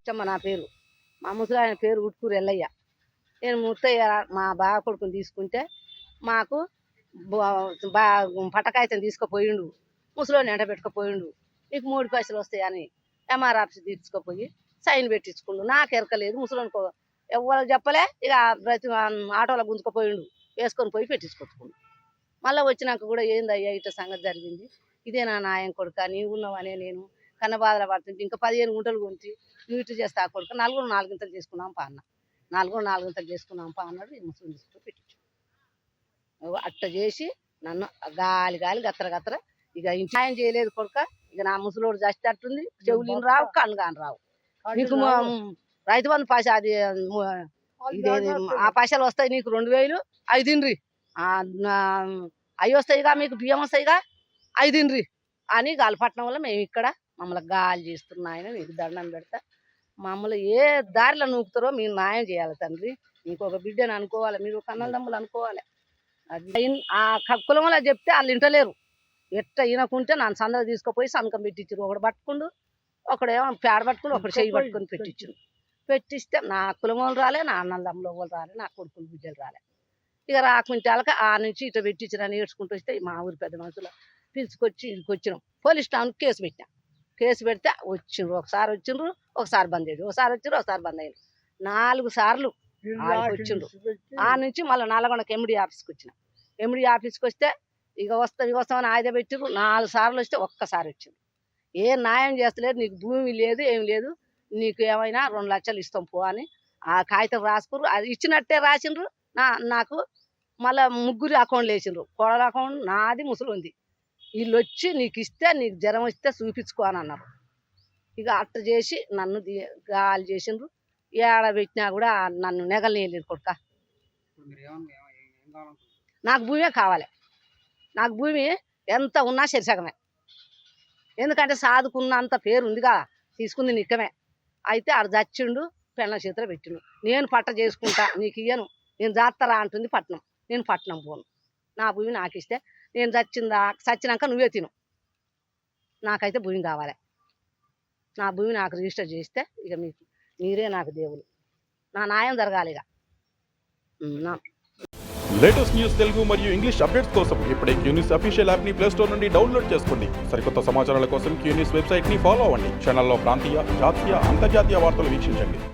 అచ్చమ్మ నా పేరు. మా ముసలాయన పేరు ఉట్కూరు ఎల్లయ్య. నేను ముత్తయ్య మా బావ కొడుకుని తీసుకుంటే మాకు పట్టకాయితం తీసుకుపోయిండు. ముసలోని ఎంట పెట్టుకుపోయిండు. నీకు 3 పైసలు వస్తాయని ఎంఆర్ ఆఫీస్ తీసుకుపోయి సైన్ పెట్టించుకుండు. నాకు ఎరకలేదు. ముసలోనికి ఎవరు చెప్పలే. ఇక ప్రతి ఆటోలో గుంజుకుపోయిండు. వేసుకొని పోయి పెట్టించుకొచ్చుకుండు. మళ్ళీ వచ్చినాక కూడా ఏందయ్యా ఇట్లా సంగతి జరిగింది, ఇదే నా నాయం కొడుక, నీవు ఉన్నావనే నేను కన్నబాధలు పడుతుంటే ఇంకా 15 గుంటలు కొంచి నువ్వు ఇటు చేస్తా కొడుక, 4 గింతలు చేసుకున్నాం పా అన్న. 4 గింతలు చేసుకున్నాం పా అన్నాడు. ముసలి తీసుకుని పెట్టించు. అట్ట చేసి నన్ను గాలి గత్తర ఇక న్యాయం చేయలేదు కొడుక. ఇక నా ముసలోడు చచ్చేటట్టుంది. చెవులిని రావు, కళ్ళు కాని రావు. నీకు రైతు బంధు పైస అది ఆ పైసలు వస్తాయి నీకు 2000 అవి తిండ్రి, అవి వస్తాయిగా మీకు బియ్యం వస్తాయిగా అవి తిండ్రి అని గాలిపట్నం వల్ల మేము ఇక్కడ మమ్మల్ని గాలి చేస్తున్నాయని మీకు దండం పెడతా. మమ్మల్ని ఏ దారిలో నూకుతారో మీరు న్యాయం చేయాలి తండ్రి. ఇంకొక బిడ్డని అనుకోవాలి, మీరు కన్నదమ్ములు అనుకోవాలి. అది ఆ కులంలో చెప్తే వాళ్ళు వింటలేరు. ఎట్ట ఈయనకుంటే నన్ను సందలు తీసుకుపోయి సంతకం పెట్టించారు. ఒకడు పట్టుకుండు, ఒకడేమో పేడ పట్టుకుని, ఒకడు చెయ్యి పట్టుకొని పెట్టించారు. పెట్టిస్తే నా కులం వాళ్ళు రాలే, నా అన్నదమ్ముల వాళ్ళు రాలే, నా కొడుకులు బిడ్డలు రాలే. ఇక రాకుంటే వాళ్ళకి ఆ నుంచి ఇటు పెట్టించారని ఏడ్చుకుంటూ వస్తే మా ఊరి పెద్ద మనుషులు పిలుచుకొచ్చి ఇక్కడికి వచ్చినాం. పోలీస్ స్టేషన్కి కేసు పెట్టాం. కేసు పెడితే వచ్చిండ్రు, ఒకసారి వచ్చిండ్రు, ఒకసారి బంద్ అయ్యారు, ఒకసారి వచ్చిండ్రు, ఒకసారి బంద్ అయ్యారు. 4 సార్లు వచ్చిండ్రు. ఆ నుంచి మళ్ళీ నల్గొండకి ఎండి ఆఫీస్కి వచ్చినాం. ఎండి ఆఫీస్కి వస్తే ఇక వస్తామని ఆయుధ పెట్టిండ్రు. 4 సార్లు వస్తే ఒక్కసారి వచ్చిండ్రు. ఏ న్యాయం చేస్తలేదు, నీకు భూమి లేదు ఏం లేదు, నీకు ఏమైనా 2 లక్షలు ఇస్తాం పో అని ఆ కాగితం రాసుకురు. అది ఇచ్చినట్టే రాసిండ్రు. నాకు మళ్ళీ 3 అకౌంట్లు వేసిండ్రు. కోడల అకౌంట్ నాది, ముసలి ఉంది. వీళ్ళు వచ్చి నీకు ఇస్తే, నీకు జ్వరం వస్తే చూపించుకో అని అన్నారు. ఇక అట్ట చేసి నన్ను గాలి చేసిండ్రు. ఏడ పెట్టినా కూడా నన్ను నెగలనేయలేదు కొడుక. నాకు భూమే కావాలి. నాకు భూమి ఎంత ఉన్నా సరిసగమే. ఎందుకంటే సాదుకున్నంత పేరు ఉందిగా, తీసుకుంది నిక్కమే. అయితే ఆడు చచ్చిండు, పెళ్ళ చేతిలో పెట్టిండు. నేను పట్ట చేసుకుంటా, నీకు ఇయ్యను, నేను జాతరా అంటుంది పట్నం. నేను పట్నం పోను. నా భూమి నాకు ఇస్తే నేను చచ్చినాక నువ్వే తిను. నాకైతే భూమి కావాలి. నా భూమి నాకు రిజిస్టర్ చేస్తే ఇక మీరే నాకు దేవులు. నా న్యాయం జరగాలి. ఇక లేటెస్ట్ న్యూస్ తెలుగు మరియు ఇంగ్లీష్ అప్డేట్స్ కోసం ఇప్పుడే క్యూన్యూస్ అఫీషియల్ యాప్ ని ప్లే స్టోర్ నుండి డౌన్లోడ్ చేసుకోండి. సరికొత్త సమాచారాల కోసం క్యూన్యూస్ వెబ్సైట్ ని ఫాలో అవ్వండి. ఛానల్లో ప్రాంతీయ, జాతీయ, అంతర్జాతీయ వార్తలు వీక్షించండి.